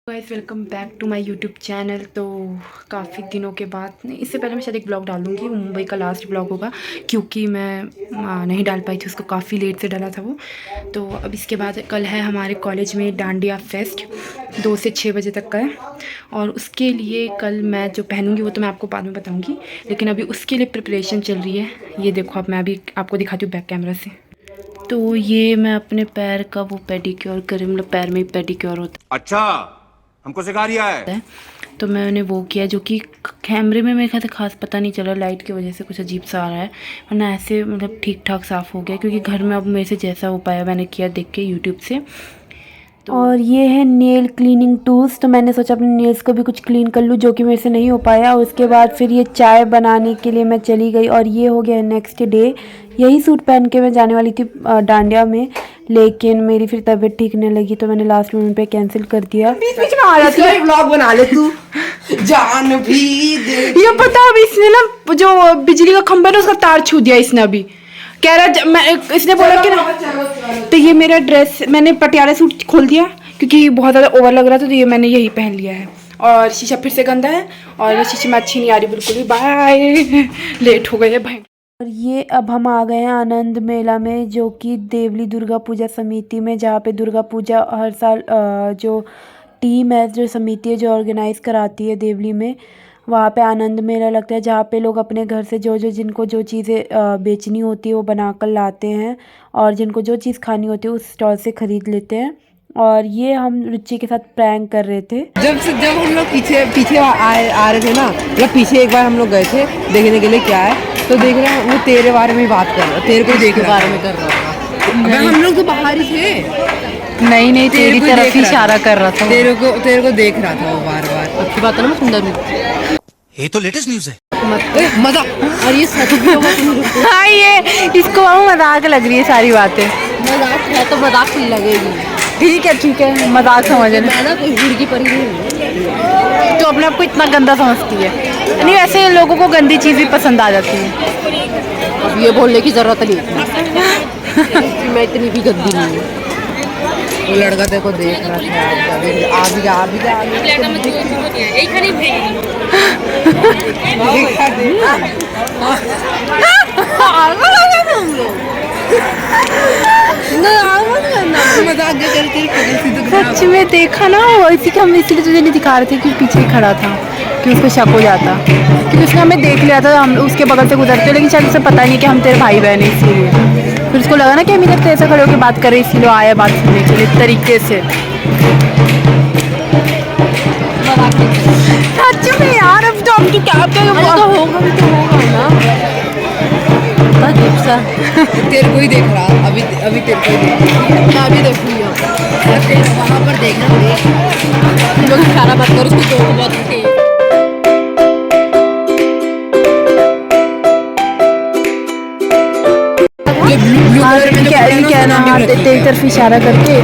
Guys welcome back to my YouTube channel. तो काफ़ी दिनों के बाद इससे पहले मैं शायद एक ब्लॉग डाल दूँगी, मुंबई का लास्ट ब्लॉग होगा क्योंकि मैं नहीं डाल पाई थी उसको, काफ़ी लेट से डाला था वो। तो अब इसके बाद कल है हमारे कॉलेज में डांडिया फेस्ट 2 से 6 बजे तक का है और उसके लिए कल मैं जो पहनूंगी वो तो मैं आपको बाद में बताऊँगी, लेकिन अभी उसके लिए प्रिपरेशन चल रही है। ये देखो, अब मैं अभी आपको दिखाती हूँ बैक कैमरा से। तो ये मैं अपने पैर का वो पेडिक्योर करी, मतलब पैर में पेडिक्योर होता है। अच्छा, हमको सिखा रिया है। तो मैंने वो किया जो कि कैमरे में मेरे ख्याल से खास पता नहीं चला, लाइट की वजह से कुछ अजीब सा आ रहा है, वरना ऐसे मतलब ठीक ठाक साफ़ हो गया क्योंकि घर में अब मेरे से जैसा हो पाया मैंने किया देख के यूट्यूब से। तो और ये है नेल क्लीनिंग टूल्स। तो मैंने सोचा अपने नेल्स को भी कुछ क्लीन कर लूँ जो कि मेरे से नहीं हो पाया। और उसके बाद फिर ये चाय बनाने के लिए मैं चली गई और ये हो गया नेक्स्ट डे। यही सूट पहन के मैं जाने वाली थी डांडिया में, लेकिन मेरी फिर तबीयत ठीक नहीं लगी तो मैंने लास्ट मोमेंट पे कैंसिल कर दिया। बीच बीच में आ जाती है, व्लॉग बना ले तू। जान भी दे। ये पता अभी इसने ना जो बिजली का खंभा है उसका तार छू दिया इसने, अभी कह रहा इसने बोला कि ना। तो ये मेरा ड्रेस मैंने पटियाला सूट खोल दिया क्योंकि बहुत ज़्यादा ओवर लग रहा था, तो ये मैंने यही पहन लिया है। और शीशा फिर से गंदा है और शीशे में अच्छी नहीं आ रही बिल्कुल भी। बाय, लेट हो गए है भाई। और ये अब हम आ गए हैं आनंद मेला में, जो कि देवली दुर्गा पूजा समिति में, जहाँ पे दुर्गा पूजा हर साल जो टीम है, जो समिति है जो ऑर्गेनाइज़ कराती है देवली में, वहाँ पे आनंद मेला लगता है, जहाँ पे लोग अपने घर से जिनको जो चीज़ें बेचनी होती है वो बना कर लाते हैं और जिनको जो चीज़ खानी होती है उस स्टॉल से ख़रीद लेते हैं। और ये हम रुचि के साथ प्रैंक कर रहे थे। जब हम लोग पीछे आ रहे थे ना, मतलब पीछे एक बार हम लोग गए थे देखने के लिए क्या है, तो देख रहे हैं वो तेरे बारे में बात कर रहा, तेरे को देख बारे में कर रहा था। हम लोग तो बाहर ही थे। नहीं तेरी तरफ इशारा कर रहा था, तेरे को देख रहा था वो बार बार। अच्छी बात है ना, सुंदर। ये तो लेटेस्ट न्यूज़ है। मजा। और ये सच भी होगा। हाँ, ये इसको मजाक लग रही है सारी बातें। मजाक है तो मजाक ही लगेगी। ठीक है मजाक समझ रहे। मैं ना कोई हुड़की परी नहीं। तो अपने आप को इतना गंदा समझती है। नहीं, वैसे लोगों को गंदी चीज़ भी पसंद आ जाती है। अब ये बोलने की जरूरत नहीं है। मैं इतनी भी गंदी नहीं हूँ। वो लड़का तेरे को देख रहा था। सच में देखा ना, इसी के हम इसलिए तुझे नहीं दिखा रहे थे कि पीछे ही खड़ा था कि उसको शक हो जाता, क्योंकि उसने हमें देख लिया था, हम उसके बगल से गुजरते, लेकिन शायद उसे पता ही नहीं कि हम तेरे भाई बहन हैं, इसीलिए फिर उसको लगा ना कि हम इधर तेरे से खड़े होकर बात कर रहे हैं, इसीलिए आया बात सुनने के लिए तरीके से। सच में यार, अब तो हम क्या होगा ना। तेरे को ही देख रहा, अभी तेरे को ही देख रहा। मैं अभी देखूंगी वहाँ पर देखना, देख लोग इशारा मत कर, उसको तो बहुत उठे। तेरी तरफ इशारा करके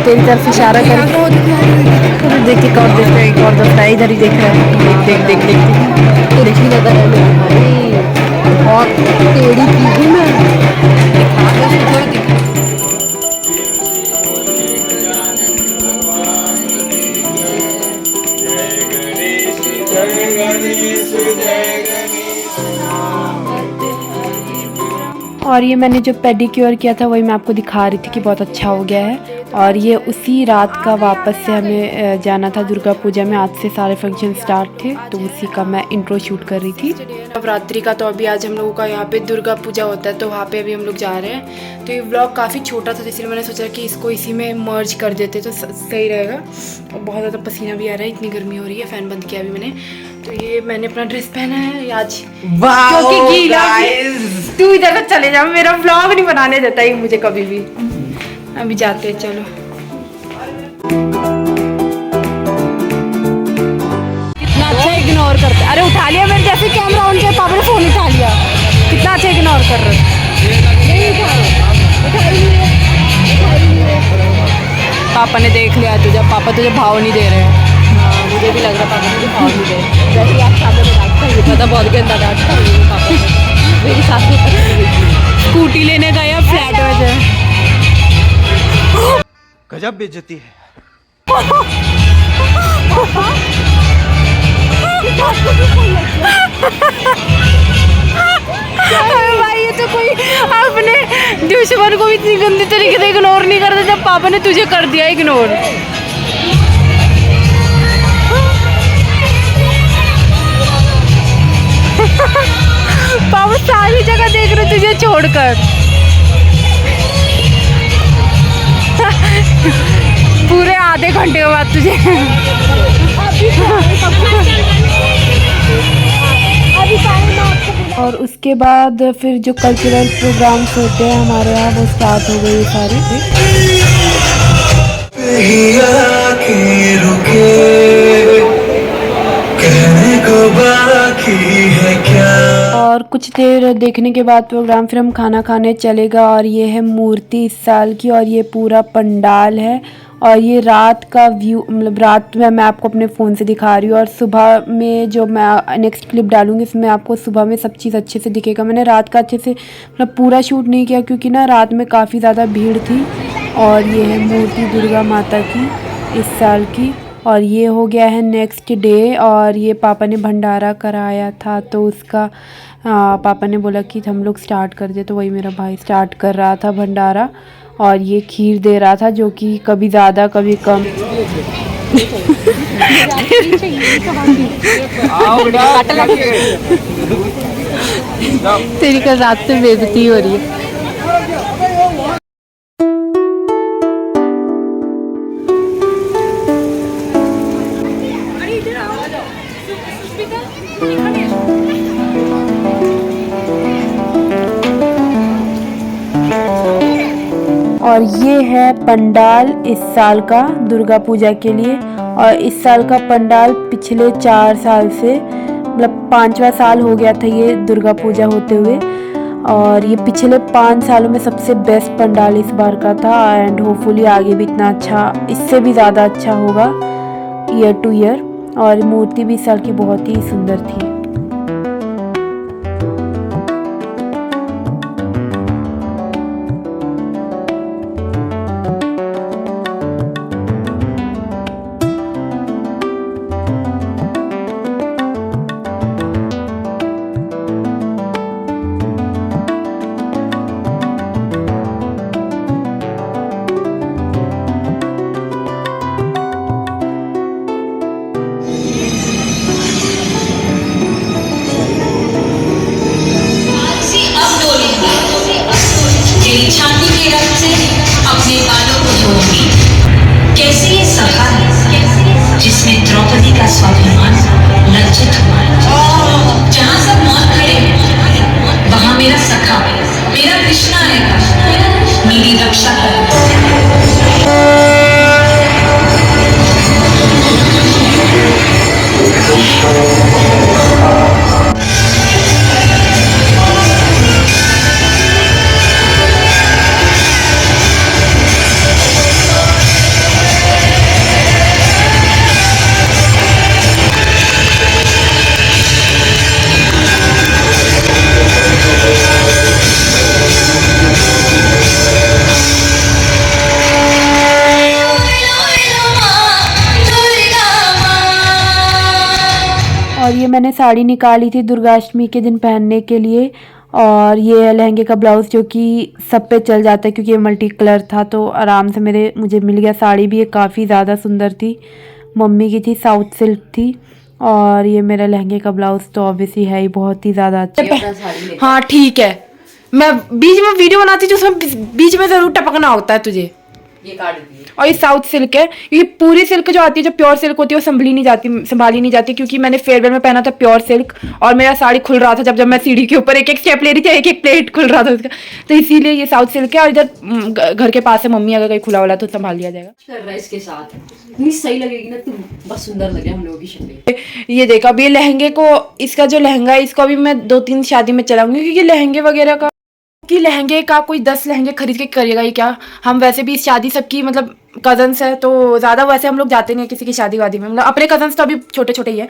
देख एक और देख रहा है, इधर ही देख रहा है। देख देखी नजर है भाई, बहुत टेढ़ी की हूँ मैं। और ये मैंने जो पेडिक्योर किया था वही मैं आपको दिखा रही थी कि बहुत अच्छा हो गया है। और ये उसी रात का वापस से हमें जाना था दुर्गा पूजा में, आज से सारे फंक्शन स्टार्ट थे, तो उसी का मैं इंट्रो शूट कर रही थी। नवरात्रि का तो अभी आज हम लोगों का यहाँ पे दुर्गा पूजा होता है, तो वहाँ पे अभी हम लोग जा रहे हैं। तो ये व्लॉग काफ़ी छोटा था, इसलिए मैंने सोचा कि इसको इसी में मर्ज कर देते तो सही रहेगा। और बहुत ज़्यादा पसीना भी आ रहा है, इतनी गर्मी हो रही है, फ़ैन बंद किया अभी मैंने। तो ये मैंने अपना ड्रेस पहना है आज क्योंकि गीला। तू इधर से चले जा, मेरा व्लॉग नहीं बनाने देता ही मुझे कभी भी। अभी जाते हैं, चलो। कितना अच्छा इग्नोर करते। अरे उठा लिया मेरे जैसे कैमरा ऑन किया, पापा ने फोन उठा लिया। कितना अच्छा इग्नोर कर रहे। पापा ने देख लिया तुझे, पापा तुझे भाव नहीं दे रहे हैं। हाँ, मुझे भी लग रहा पापा मुझे भाव नहीं दे रहे। जैसे आप सामने में डांटता है, पता बहुत गंदा डांटता है पापा। मेरी सास स्कूटी लेने गया फ्लैट में। गजब बेइज्जती है। दुश्मन को भी इतनी गंदी तरीके से इग्नोर नहीं करते जब पापा ने तुझे कर दिया इग्नोर। पापा सारी जगह देख रहे तुझे छोड़कर। पूरे आधे घंटे के बाद तुझे। और उसके बाद फिर जो कल्चरल प्रोग्राम्स होते हैं हमारे यहाँ वो स्टार्ट हो गए सारे। और कुछ देर देखने के बाद प्रोग्राम फिर हम खाना खाने चलेगा। और ये है मूर्ति इस साल की और ये पूरा पंडाल है और ये रात का व्यू, मतलब रात में मैं आपको अपने फ़ोन से दिखा रही हूँ और सुबह में जो मैं नेक्स्ट क्लिप डालूंगी इसमें आपको सुबह में सब चीज़ अच्छे से दिखेगा। मैंने रात का अच्छे से मतलब पूरा शूट नहीं किया क्योंकि ना रात में काफ़ी ज़्यादा भीड़ थी। और ये है मूर्ति दुर्गा माता की इस साल की। और ये हो गया है नेक्स्ट डे और ये पापा ने भंडारा कराया था तो उसका पापा ने बोला कि हम लोग स्टार्ट कर दे, तो वही मेरा भाई स्टार्ट कर रहा था भंडारा। और ये खीर दे रहा था जो कि कभी ज़्यादा कभी कम। तेरी कल रात से बेइज्जती हो रही है। और ये है पंडाल इस साल का दुर्गा पूजा के लिए। और इस साल का पंडाल पिछले 4 साल से मतलब 5वां साल हो गया था ये दुर्गा पूजा होते हुए। और ये पिछले 5 सालों में सबसे बेस्ट पंडाल इस बार का था एंड होपफुली आगे भी इतना अच्छा, इससे भी ज़्यादा अच्छा होगा ईयर टू ईयर। और मूर्ति भी इस साल की बहुत ही सुंदर थी। छाती के रक्त से अपने बालों को धोऊंगी। कैसे ये सभा है जिसमें द्रौपदी का स्वाभिमान लज्जित हुआ। जहाँ सब मौत खड़े वहाँ मेरा सखा, मेरा कृष्णा आएगा, मेरी रक्षा करेगा। और ये मैंने साड़ी निकाली थी दुर्गाष्टमी के दिन पहनने के लिए। और ये है लहंगे का ब्लाउज़ जो कि सब पे चल जाता है क्योंकि ये मल्टी कलर था तो आराम से मुझे मिल गया। साड़ी भी ये काफ़ी ज़्यादा सुंदर थी, मम्मी की थी, साउथ सिल्क थी। और ये मेरा लहंगे का ब्लाउज़ तो ऑब्वियसली है ही बहुत ही ज़्यादा अच्छा। हाँ ठीक है, मैं बीच में वीडियो बनाती थी उसमें बीच में ज़रूर टपकना होता है तुझे। ये काट दिए। और ये साउथ सिल्क है, ये पूरी सिल्क जो आती है, जो प्योर सिल्क होती है वो संभाली नहीं जाती क्योंकि मैंने फेयरवेल में पहना था प्योर सिल्क और मेरा साड़ी खुल रहा था जब मैं सीढ़ी के ऊपर एक स्टेप ले रही थी, एक प्लेट खुल रहा था उसका, तो इसीलिए ये साउथ सिल्क है। और इधर घर के पास है मम्मी, अगर कहीं खुला वाला तो संभाल लिया जाएगा। कर रहा है इसके साथ इतनी सही लगेगी ना, तुम बस सुंदर लगे हम लोगों की शक्ल। ये देखो अब ये लहंगे को, इसका जो लहंगा है इसको अभी मैं 2-3 शादी में चलाऊंगी क्योंकि लहंगे वगैरह का कि लहंगे का कोई 10 लहंगे खरीद के करेगा ही क्या। हम वैसे भी शादी सबकी मतलब कजन्स है तो ज़्यादा वैसे हम लोग जाते नहीं है किसी की शादी वादी में, मतलब अपने कजन्स तो अभी छोटे छोटे ही है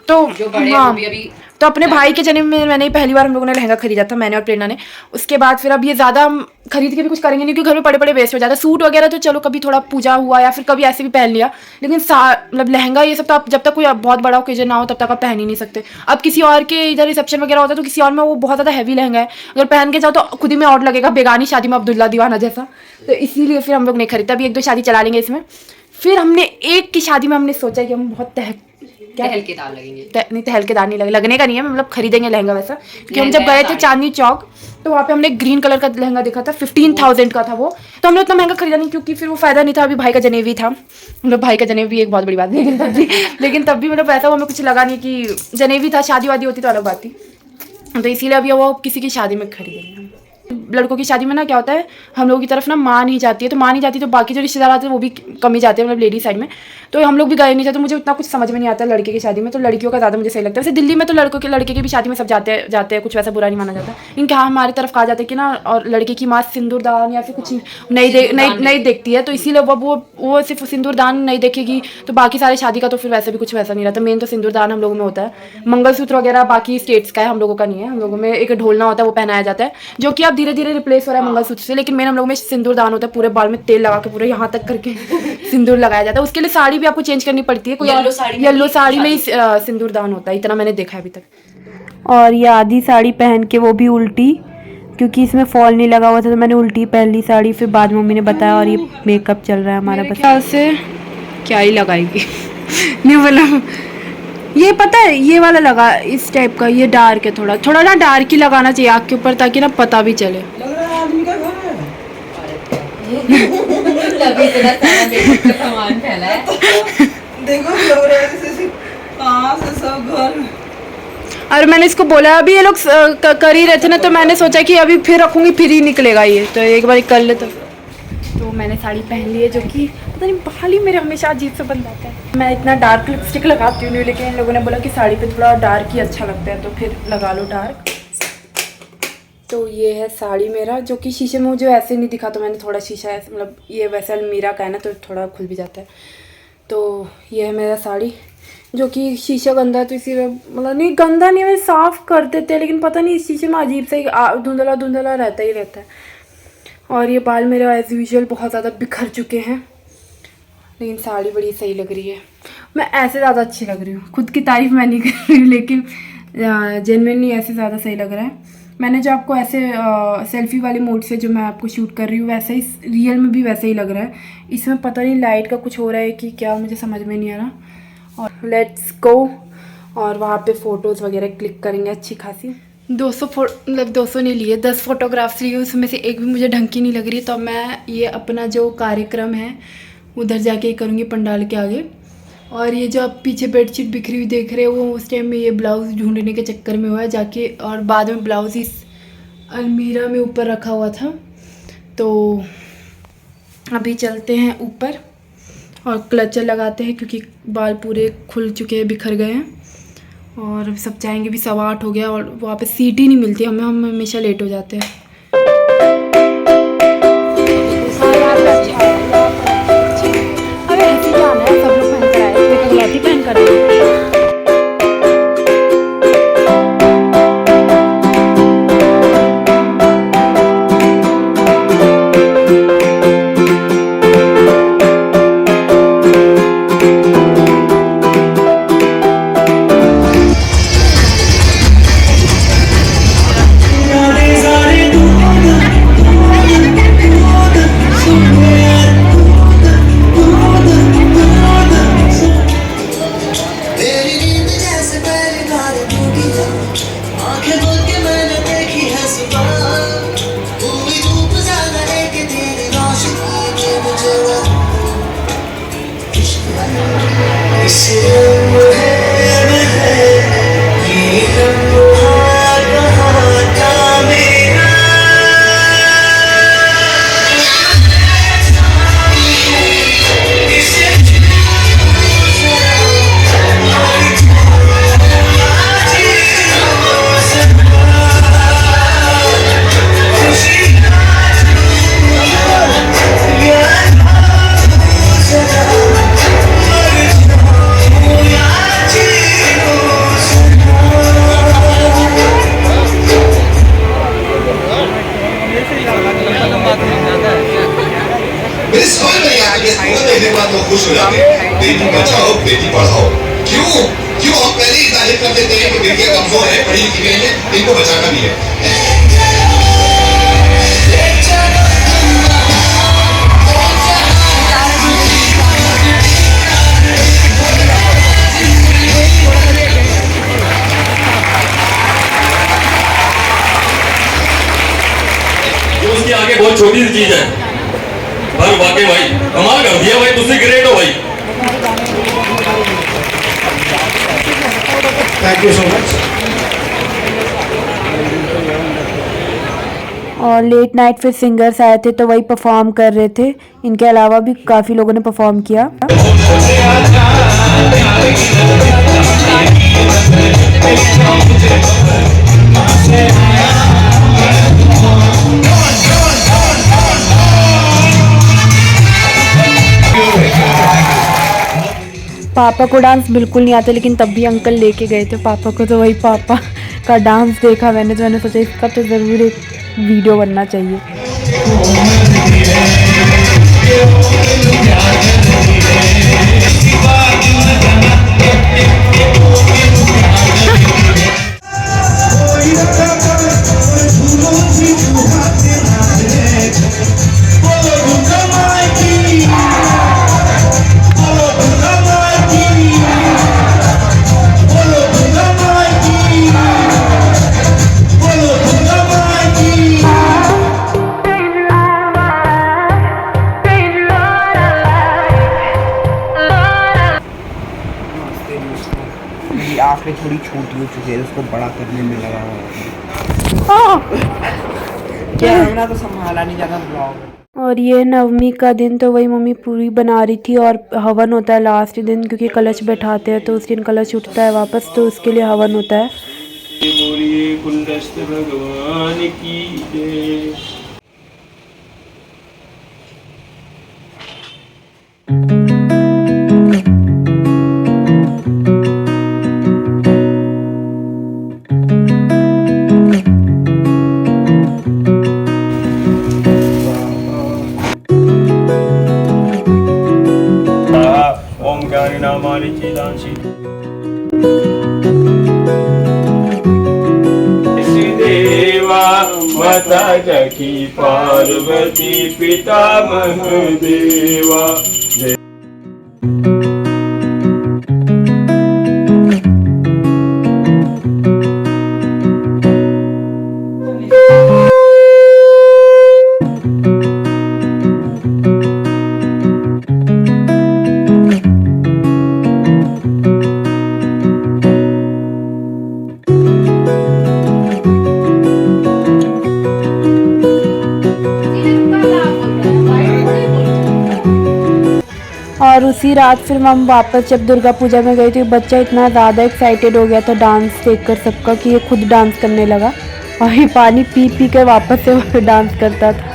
तो जो बड़े हाँ अभी तो अपने भाई के जन्म में मैंने पहली बार हम लोगों ने लहंगा खरीदा था, मैंने और प्रेरणा ने। उसके बाद फिर अब ये ज़्यादा खरीद के भी कुछ करेंगे नहीं, क्योंकि घर में पड़े पड़े वेस्ट हो जाता है। सूट वगैरह तो चलो कभी थोड़ा पूजा हुआ या फिर कभी ऐसे भी पहन लिया, लेकिन मतलब लहंगा ये सब तो आप जब तक कोई बहुत बड़ा ओकेजन ना हो तब तक आप पहन ही नहीं सकते। अब किसी और के इधर रिसेप्शन वगैरह होता है तो किसी और में वो बहुत ज़्यादा हैवी लहंगा है, अगर पहन के जाओ तो खुद ही में और लगेगा बेगानी शादी में अब्दुल्ला दीवाना जैसा। तो इसीलिए फिर हम लोग नहीं खरीदते। अभी 1-2 शादी चला लेंगे इसमें। फिर हमने एक की शादी में हमने सोचा कि हम बहुत तहलकेदार लगेंगे। नहीं तहलकेदार नहीं लगने का नहीं है, मतलब खरीदेंगे लहंगा वैसा। क्योंकि हम जब गए थे चांदनी चौक तो वहाँ पे हमने ग्रीन कलर का लहंगा देखा था, 15,000 का था वो। तो हमने उतना महंगा खरीदा नहीं, क्योंकि फिर वो फायदा नहीं था। अभी भाई का जनेवी था, मतलब भाई का जनेवी एक बहुत बड़ी बात है, लेकिन तब भी मतलब वैसा हमें कुछ लगा नहीं कि जनेवी था। शादी वादी होती तो अलग बात थी। तो इसीलिए अभी वो किसी की शादी में खरीदेंगे। लड़कों की शादी में ना क्या होता है, हम लोगों की तरफ ना माँ नहीं जाती है, तो माँ नहीं जाती तो बाकी जो रिश्तेदार आते हैं वो भी कम ही जाते हैं, मतलब लेडी साइड में। तो हम लोग भी गए नहीं थे, तो मुझे उतना कुछ समझ में नहीं आता लड़के की शादी में। तो लड़कियों का ज़्यादा मुझे सही लगता है। वैसे दिल्ली में तो लड़के की भी शादी में सब जाते हैं, कुछ वैसा बुरा नहीं माना जाता। इनके हाँ हमारी तरफ कहा जाता है कि ना, और लड़के की माँ सिंदूरदान या फिर कुछ नहीं देखती है, तो इसीलिए वो सिर्फ सिंदूरदान नहीं देखेगी, तो बाकी सारी शादी का तो फिर वैसे भी कुछ वैसा नहीं रहता। मेन तो सिंदूरदान हम लोगों में होता है। मंगलसूत्र वगैरह बाकी स्टेट्स का है, हम लोगों का नहीं है। हम लोगों में एक ढोलना होता है, वो पहनाया जाता है, जो कि अब धीरे धीरे रिप्लेस हो रहा है मंगलसूत्र से। लेकिन मेन हम लोग में सिंदूरदान होता है, पूरे बाल में तेल लगा के पूरे यहाँ तक करके सिंदूर लगाया जाता है। उसके लिए साड़ी भी आपको चेंज करनी पड़ती है, कोई येलो साड़ी में ही सिंदूरदान होता है, इतना मैंने देखा है अभी तक। और ये आधी साड़ी पहन के वो भी उल्टी, क्योंकि इसमें फॉल नहीं लगा हुआ था तो मैंने उल्टी पहन ली साड़ी। फिर बाद में मम्मी ने बताया, और ये मेकअप चल रहा है हमारा, बस से क्या ही लगाएगी नहीं बोला। ये पता है ये वाला लगा इस टाइप का, ये डार्क है, थोड़ा ना डार्क ही लगाना चाहिए आँख के ऊपर, ताकि ना पता भी चले। तभी इतना सारा मेकअप का सामान फैला है। देखो लग रहा है जैसे कहाँ से सब घर। और मैंने इसको बोला, अभी ये लोग कर ही रहे थे ना, तो मैंने सोचा कि अभी फिर रखूँगी फिर ही निकलेगा ये, तो एक बार कर ले। तो मैंने साड़ी पहन ली है, जो कि पता नहीं बाल ही मेरे हमेशा अजीब से बन जाता है। मैं इतना डार्क लिपस्टिक लगाती हूँ, लेकिन इन लोगों ने बोला कि साड़ी पे थोड़ा डार्क ही अच्छा लगता है, तो फिर लगा लो डार्क। तो ये है साड़ी मेरा, जो कि शीशे में मुझे ऐसे नहीं दिखा, तो मैंने थोड़ा शीशा ऐसे, मतलब ये वैसे अलमीरा का है ना, तो थोड़ा खुल भी जाता है। तो ये है मेरा साड़ी, जो कि शीशा गंदा है, तो इसीलिए मतलब नहीं गंदा नहीं है, साफ़ कर देते हैं, लेकिन पता नहीं इस शीशे में अजीब से धुंधला धुंधला रहता ही रहता है। और ये बाल मेरे एज यूजुअल बहुत ज़्यादा बिखर चुके हैं, लेकिन साड़ी बड़ी सही लग रही है। मैं ऐसे ज़्यादा अच्छी लग रही हूँ, खुद की तारीफ मैं नहीं कर रही हूँ, लेकिन जेन्युइनली ऐसे ज़्यादा सही लग रहा है। मैंने जो आपको ऐसे सेल्फी वाले मोड से जो मैं आपको शूट कर रही हूँ, वैसे ही रियल में भी वैसे ही लग रहा है। इसमें पता नहीं लाइट का कुछ हो रहा है कि क्या, मुझे समझ में नहीं आ रहा। और लेट्स गो, और वहाँ पे फ़ोटोज़ वगैरह क्लिक करेंगे अच्छी खासी। 200 मतलब 200 नहीं लिए, 10 फोटोग्राफ्स लिए, उसमें से एक भी मुझे ढंग की नहीं लग रही। तो मैं ये अपना जो कार्यक्रम है उधर जाके करूँगी पंडाल के आगे। और ये जो आप पीछे बेडशीट बिखरी हुई देख रहे हो, वो उस टाइम में ये ब्लाउज़ ढूंढने के चक्कर में हुआ है जाके, और बाद में ब्लाउज़ इस अलमीरा में ऊपर रखा हुआ था। तो अभी चलते हैं ऊपर और क्लचर लगाते हैं, क्योंकि बाल पूरे खुल चुके हैं, बिखर गए हैं। और सब जाएंगे भी, 8:15 हो गया, और वहाँ पे सीट ही नहीं मिलती हमें, हम हमेशा लेट हो जाते हैं। अरे ऐसे ही जाना है, सब लोग पहन कर आए, मैं गुलाबी पहन कर आई। क्यों हम पहले ही जाहिर कर देते हैं कि बेटियां कमजोर है, पढ़ी लिखी गई है, इनको बचाना भी है। ये उसके आगे बहुत छोटी सी चीज है, पर वाकई भाई कमाल कर दिया भाई, तुझसे ग्रेट हो भाई। Thank you so much. और लेट नाइट फिर सिंगर्स आए थे तो वही परफॉर्म कर रहे थे। इनके अलावा भी काफ़ी लोगों ने परफॉर्म किया। पापा को डांस बिल्कुल नहीं आता, लेकिन तब भी अंकल लेके गए थे पापा को, तो वही पापा का डांस देखा मैंने, तो मैंने सोचा इसका तो ज़रूर एक वीडियो बनना चाहिए। मेरी आँखें थोड़ी छोटी हो चुकी है, उसको बड़ा करने में लगा हुआ है। कैमरा तो संभाला नहीं जाता ब्लॉग। और ये नवमी का दिन, तो वही मम्मी पूरी बना रही थी, और हवन होता है लास्ट दिन, क्योंकि कलश बैठाते हैं तो उस दिन कलश उठता है वापस, तो उसके लिए हवन होता है। भगवान की जय। ओम ज्ञानी नामानि चेदांसि देवा माता जकी पार्वती पितामह देवा। और उसी रात फिर हम वापस जब दुर्गा पूजा में गए थे, बच्चा इतना ज़्यादा एक्साइटेड हो गया था डांस देखकर सबका, कि ये खुद डांस करने लगा, और ये पानी पी पी कर वापस से डांस करता था।